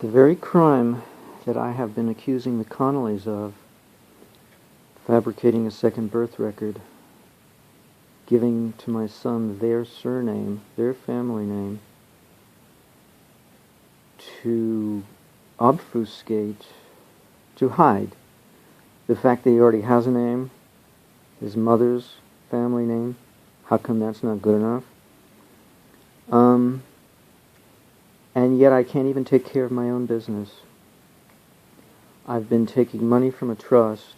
The very crime that I have been accusing the Connollys of, fabricating a second birth record, giving to my son their surname, their family name, to obfuscate, to hide the fact that he already has a name, his mother's family name. How come that's not good enough? And yet I can't even take care of my own business. I've been taking money from a trust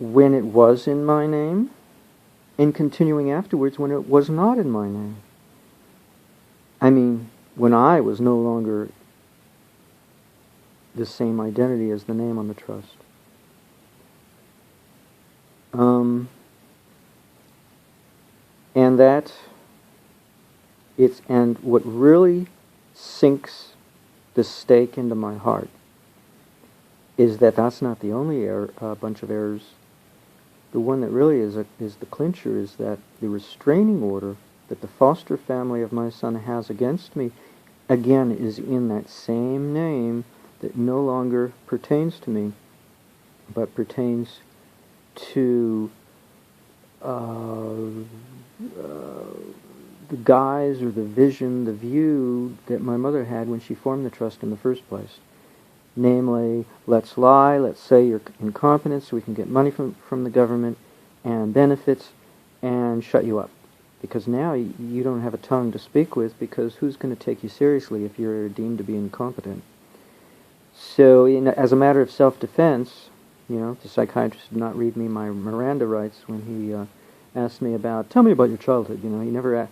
when it was in my name, and continuing afterwards when it was not in my name. I mean, when I was no longer the same identity as the name on the trust. And what really sinks the stake into my heart is that that's not the only bunch of errors. The one that really is the clincher is that the restraining order that the foster family of my son has against me, again, is in that same name that no longer pertains to me, but pertains to the guise or the vision, the view that my mother had when she formed the trust in the first place. Namely, let's lie, let's say you're incompetent so we can get money from the government and benefits and shut you up. Because now you don't have a tongue to speak with, because who's going to take you seriously if you're deemed to be incompetent? So, as a matter of self-defense, the psychiatrist did not read me my Miranda rights when he asked me about, tell me about your childhood. He never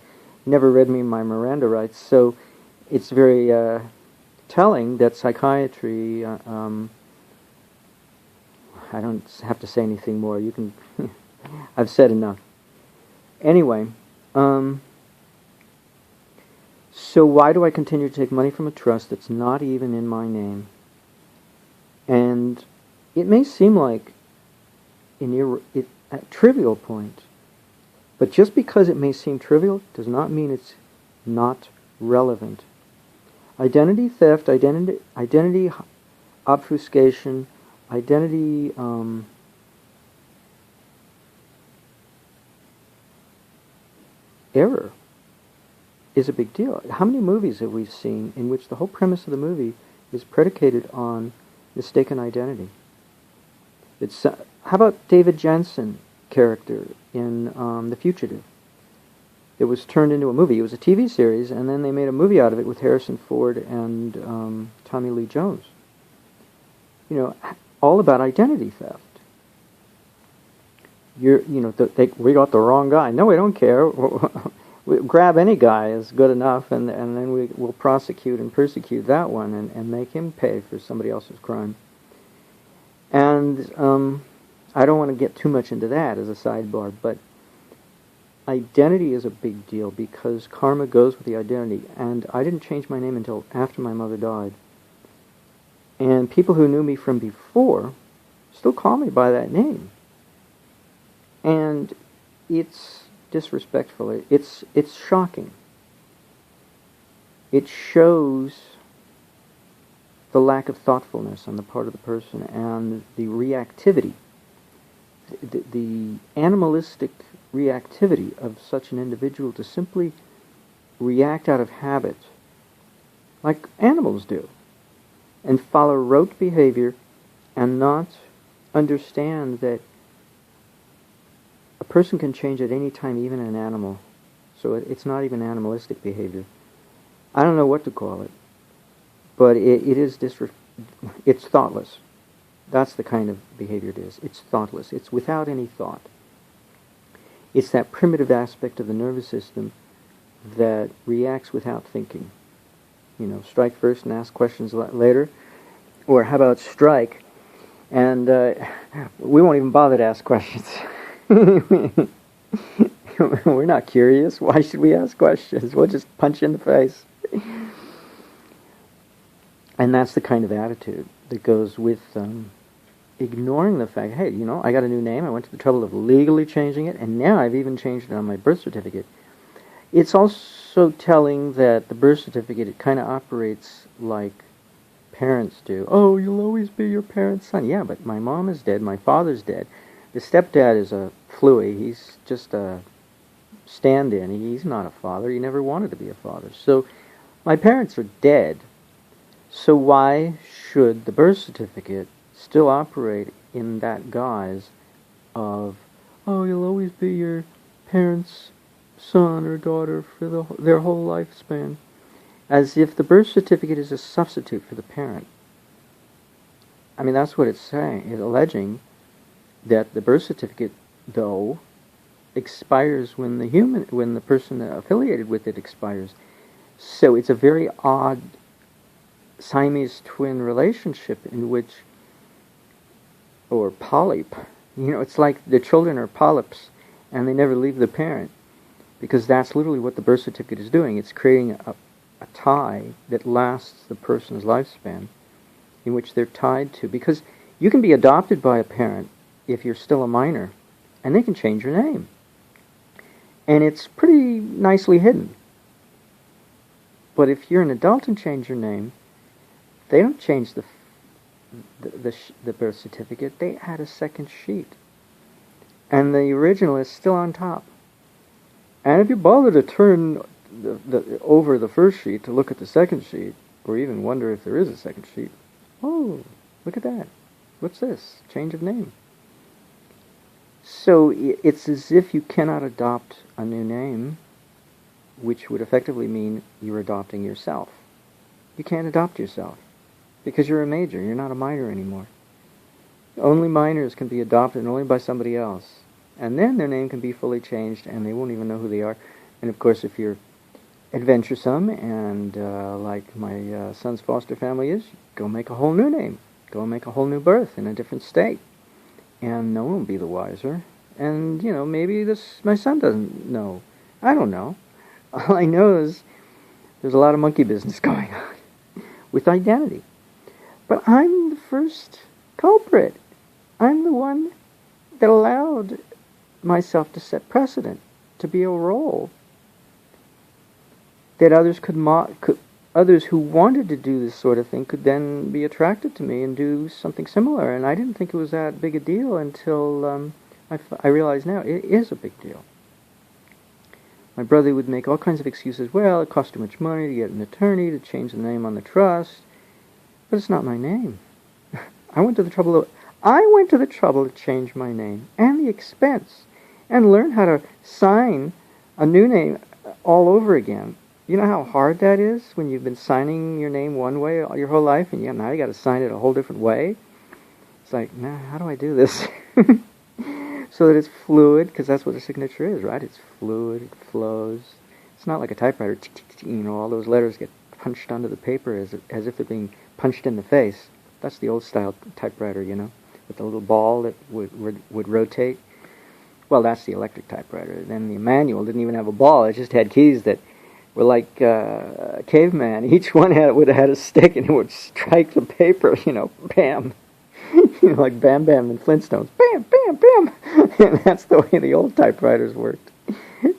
read me my Miranda rights. So it's very telling that psychiatry, I don't have to say anything more. You can, I've said enough. Anyway, so why do I continue to take money from a trust that's not even in my name? And it may seem like a trivial point, but just because it may seem trivial does not mean it's not relevant. Identity theft, identity obfuscation, identity error is a big deal. How many movies have we seen in which the whole premise of the movie is predicated on mistaken identity? How about David Jensen character in The Fugitive? It was turned into a movie. It was a TV series, and then they made a movie out of it with Harrison Ford and Tommy Lee Jones. All about identity theft. We got the wrong guy. No, we don't care. We grab any guy is good enough, and then we'll prosecute and persecute that one and make him pay for somebody else's crime. And I don't want to get too much into that as a sidebar, but identity is a big deal because karma goes with the identity. And I didn't change my name until after my mother died. And people who knew me from before still call me by that name. And it's disrespectful. It's shocking. It shows the lack of thoughtfulness on the part of the person and the reactivity, the animalistic reactivity of such an individual to simply react out of habit, like animals do, and follow rote behavior and not understand that a person can change at any time, even an animal. So it's not even animalistic behavior. I don't know what to call it, but it's thoughtless. That's the kind of behavior it is. It's thoughtless. It's without any thought. It's that primitive aspect of the nervous system that reacts without thinking. Strike first and ask questions later. Or how about strike, and we won't even bother to ask questions. We're not curious. Why should we ask questions? We'll just punch you in the face. And that's the kind of attitude that goes with ignoring the fact, hey, I got a new name, I went to the trouble of legally changing it, and now I've even changed it on my birth certificate. It's also also telling that the birth certificate, it kind of operates like parents do. Oh, you'll always be your parents' son. Yeah, but my mom is dead, my father's dead. The stepdad is a flooey. He's just a stand-in. He's not a father. He never wanted to be a father. So my parents are dead. So why should the birth certificate still operate in that guise of, oh, you'll always be your parents' son or daughter for their whole lifespan, as if the birth certificate is a substitute for the parent. I mean, that's what it's saying. It's alleging that the birth certificate, though, expires when the person affiliated with it expires. So it's a very odd Siamese twin relationship in which, or polyp, it's like the children are polyps and they never leave the parent, because that's literally what the birth certificate is doing. It's creating a tie that lasts the person's lifespan, in which they're tied to. Because you can be adopted by a parent if you're still a minor, and they can change your name. And it's pretty nicely hidden. But if you're an adult and change your name, they don't change the birth certificate. They add a second sheet. And the original is still on top. And if you bother to turn over the first sheet to look at the second sheet, or even wonder if there is a second sheet, oh, look at that. What's this? Change of name. So it's as if you cannot adopt a new name, which would effectively mean you're adopting yourself. You can't adopt yourself, because you're a major. You're not a minor anymore. Only minors can be adopted, only by somebody else. And then their name can be fully changed, and they won't even know who they are. And of course, if you're adventuresome, and like my son's foster family is, go make a whole new name. Go make a whole new birth in a different state. And no one will be the wiser. And, maybe my son doesn't know. I don't know. All I know is there's a lot of monkey business going on with identity. But I'm the first culprit. I'm the one that allowed myself to set precedent, to be a role that others who wanted to do this sort of thing could then be attracted to me and do something similar. And I didn't think it was that big a deal until I realize now it is a big deal. My brother would make all kinds of excuses. Well, it costs too much money to get an attorney to change the name on the trust. But it's not my name. I went to the trouble to change my name and the expense and learn how to sign a new name all over again. You know how hard that is when you've been signing your name one way your whole life, and now you got to sign it a whole different way? It's like, how do I do this? So that it's fluid, because that's what a signature is, right? It's fluid, it flows. It's not like a typewriter, all those letters get punched onto the paper as if they're being punched in the face. That's the old style typewriter, with the little ball that would rotate. Well, that's the electric typewriter. Then the manual didn't even have a ball. It just had keys that were like caveman. Each one would have had a stick, and it would strike the paper, bam. Like Bam Bam and Flintstones. Bam, bam, bam. And that's the way the old typewriters worked.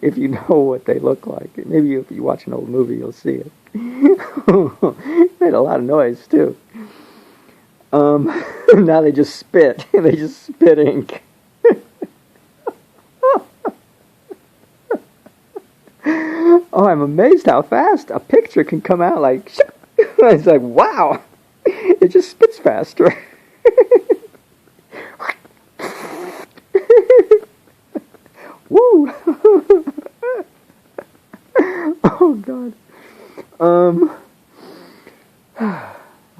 If you know what they look like. Maybe if you watch an old movie, you'll see it. It made a lot of noise, too. Now they just spit. They just spit ink. Oh, I'm amazed how fast a picture can come out like... It's like, wow! It just spits faster. Woo! Oh, God.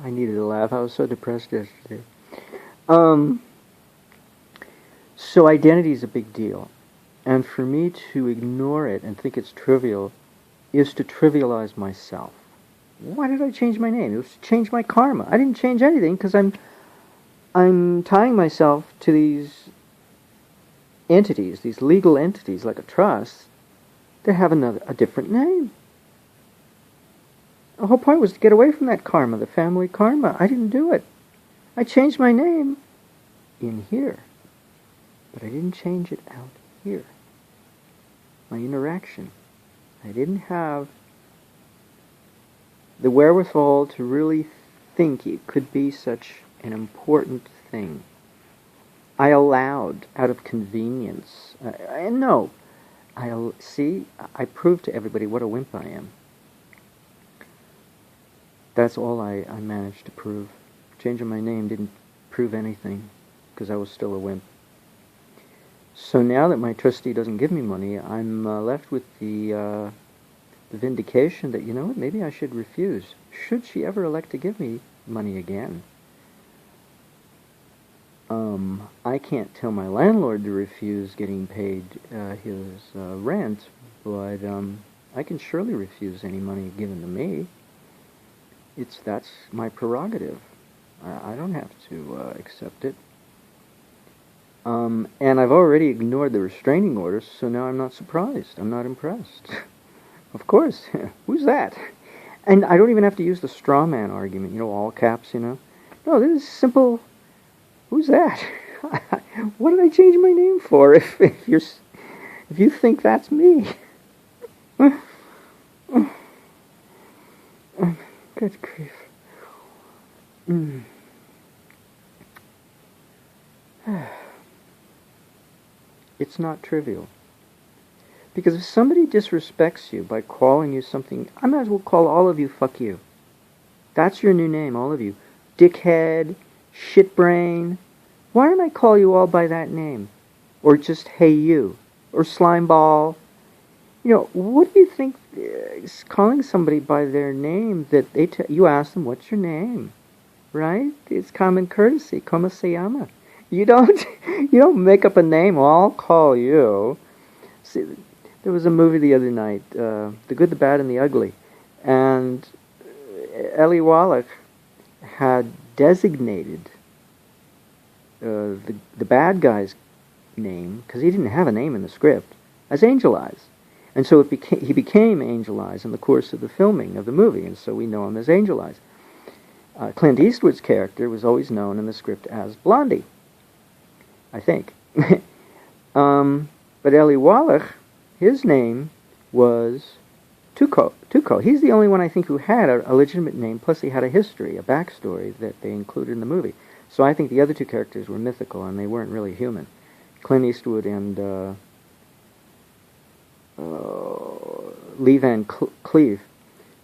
I needed a laugh. I was so depressed yesterday. So identity is a big deal. And for me to ignore it and think it's trivial is to trivialize myself. Why did I change my name? It was to change my karma. I didn't change anything because I'm tying myself to these entities, these legal entities like a trust, that have a different name. The whole point was to get away from that karma, the family karma. I didn't do it. I changed my name in here, but I didn't change it out here. My interaction. I didn't have the wherewithal to really think it could be such an important thing. I allowed, out of convenience, and no, I proved to everybody what a wimp I am. That's all I managed to prove. Changing my name didn't prove anything, because I was still a wimp. So now that my trustee doesn't give me money, I'm left with the vindication that, you know what, maybe I should refuse. Should she ever elect to give me money again? I can't tell my landlord to refuse getting paid his rent, but I can surely refuse any money given to me. That's my prerogative. I don't have to accept it. And I've already ignored the restraining orders, so now I'm not surprised. I'm not impressed. Of course. Who's that? And I don't even have to use the straw man argument, all caps, No, this is simple. Who's that? What did I change my name for if you think that's me? Good grief. It's not trivial. Because if somebody disrespects you by calling you something, I might as well call all of you fuck you. That's your new name, all of you. Dickhead, shitbrain. Why don't I call you all by that name? Or just hey you. Or slimeball. What do you think calling somebody by their name that you ask them, what's your name? Right? It's common courtesy. Como se llama? You don't make up a name. Well, I'll call you. See, there was a movie the other night, The Good, the Bad, and the Ugly. And Eli Wallach had designated the bad guy's name, because he didn't have a name in the script, as Angel Eyes. And so he became Angel Eyes in the course of the filming of the movie, and so we know him as Angel Eyes. Clint Eastwood's character was always known in the script as Blondie, I think. But Eli Wallach, his name was Tuco. He's the only one, I think, who had a legitimate name, plus he had a history, a backstory that they included in the movie. So I think the other two characters were mythical, and they weren't really human. Clint Eastwood and Lee Van Cleef,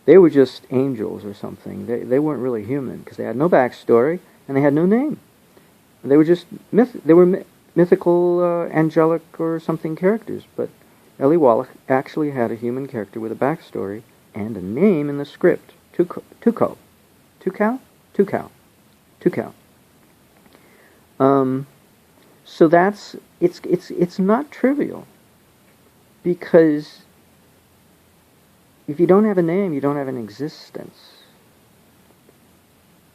they were just angels or something. They weren't really human, because they had no backstory, and they had no name. They were just mythical, angelic or something characters, but Eli Wallach actually had a human character with a backstory and a name in the script. Tuco. So it's not trivial, because if you don't have a name, you don't have an existence.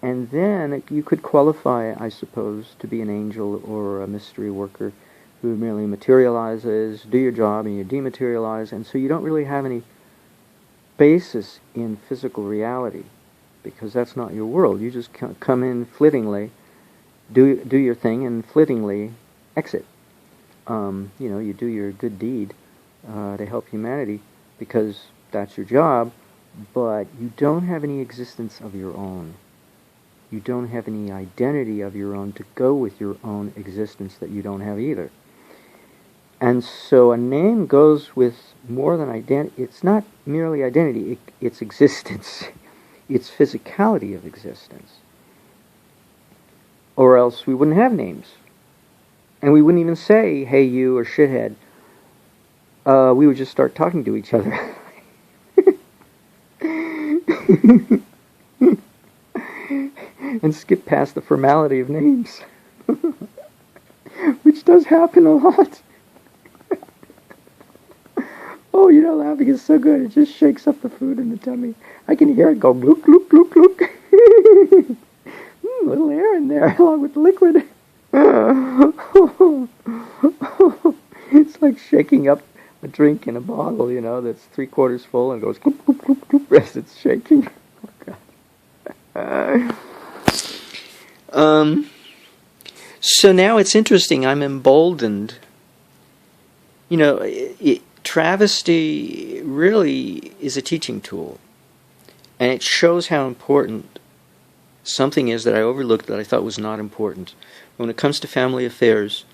And then you could qualify, I suppose, to be an angel or a mystery worker who merely materializes, do your job, and you dematerialize, and so you don't really have any basis in physical reality, because that's not your world. You just come in flittingly, do your thing, and flittingly exit. You do your good deed to help humanity, because that's your job, but you don't have any existence of your own. You don't have any identity of your own to go with your own existence that you don't have either. And so a name goes with more than identity. It's not merely identity, it's existence. It's physicality of existence. Or else we wouldn't have names. And we wouldn't even say, hey you or shithead. We would just start talking to each other. And skip past the formality of names. Which does happen a lot. Oh, laughing is so good. It just shakes up the food in the tummy. I can hear it go glook, glook, glook, glook. Little air in there along with the liquid. It's like shaking up a drink in a bottle, that's 3/4 full and goes gloop, gloop, gloop, gloop as it's shaking. Oh, God. So now it's interesting. I'm emboldened. travesty really is a teaching tool. And it shows how important something is that I overlooked that I thought was not important. When it comes to family affairs,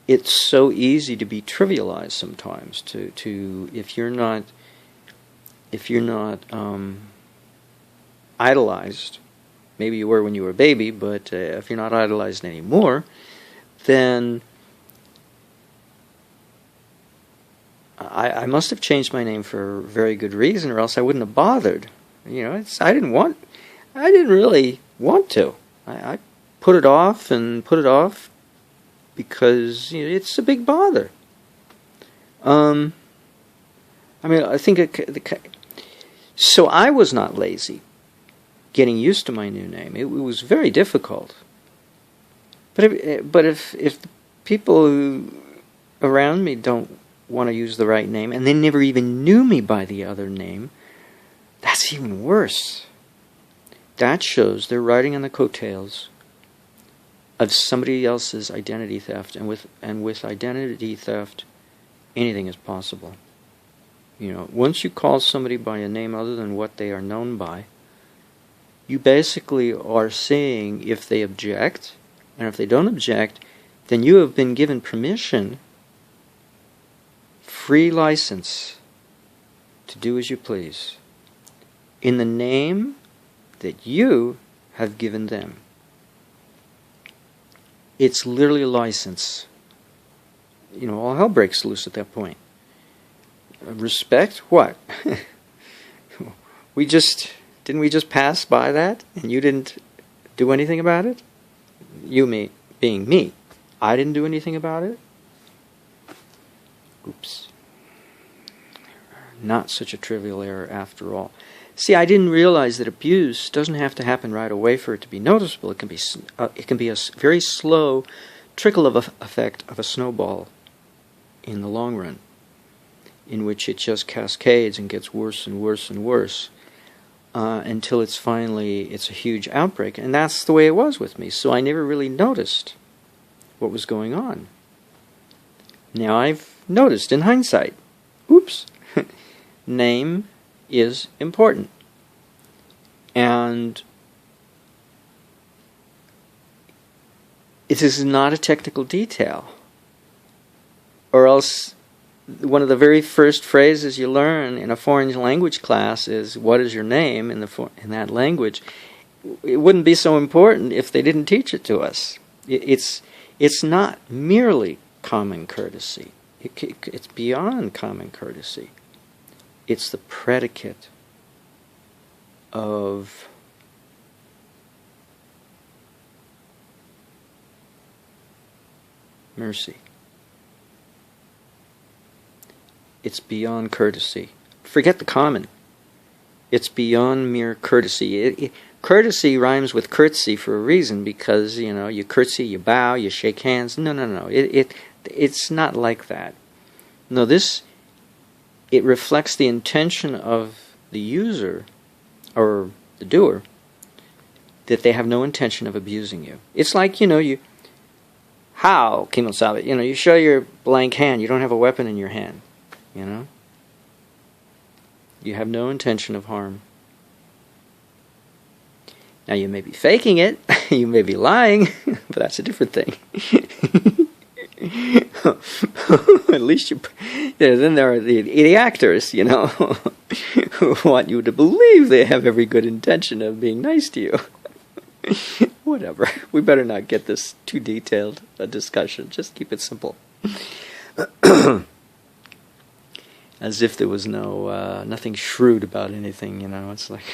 it's so easy to be trivialized sometimes. To if you're not idolized, maybe you were when you were a baby, but if you're not idolized anymore, then I must have changed my name for a very good reason, or else I wouldn't have bothered. I didn't really want to. I put it off because it's a big bother. I think so. I was not lazy getting used to my new name. It was very difficult. But if the people around me don't want to use the right name, and they never even knew me by the other name, that's even worse. That shows they're riding on the coattails of somebody else's identity theft, and with identity theft, anything is possible. Once you call somebody by a name other than what they are known by, you basically are seeing if they object, and if they don't object, then you have been given permission, free license, to do as you please, in the name that you have given them. It's literally a license. All hell breaks loose at that point. Respect? What? Didn't we just pass by that, and you didn't do anything about it? You, me, being me. I didn't do anything about it? Oops. Not such a trivial error after all. See, I didn't realize that abuse doesn't have to happen right away for it to be noticeable. It can be a very slow trickle of effect of a snowball in the long run, in which it just cascades and gets worse and worse and worse until it's a huge outbreak. And that's the way it was with me. So I never really noticed what was going on. Now I've noticed in hindsight. Oops. Name is important. And it is not a technical detail. Or else one of the very first phrases you learn in a foreign language class is, what is your name, in that language. It wouldn't be so important if they didn't teach it to us. It's not merely common courtesy. It's beyond common courtesy. It's the predicate of mercy. It's beyond courtesy. Forget the common. It's beyond mere courtesy. Courtesy rhymes with curtsy for a reason, because you curtsy, you bow, you shake hands. No. It's not like that. No, it reflects the intention of the user or the doer, that they have no intention of abusing you. It's like, how, Kimosabe, you show your blank hand, you don't have a weapon in your hand, You have no intention of harm. Now you may be faking it, you may be lying, but that's a different thing. At least then there are the actors, who want you to believe they have every good intention of being nice to you. Whatever. We better not get this too detailed a discussion. Just keep it simple. As if there was nothing shrewd about anything, It's like,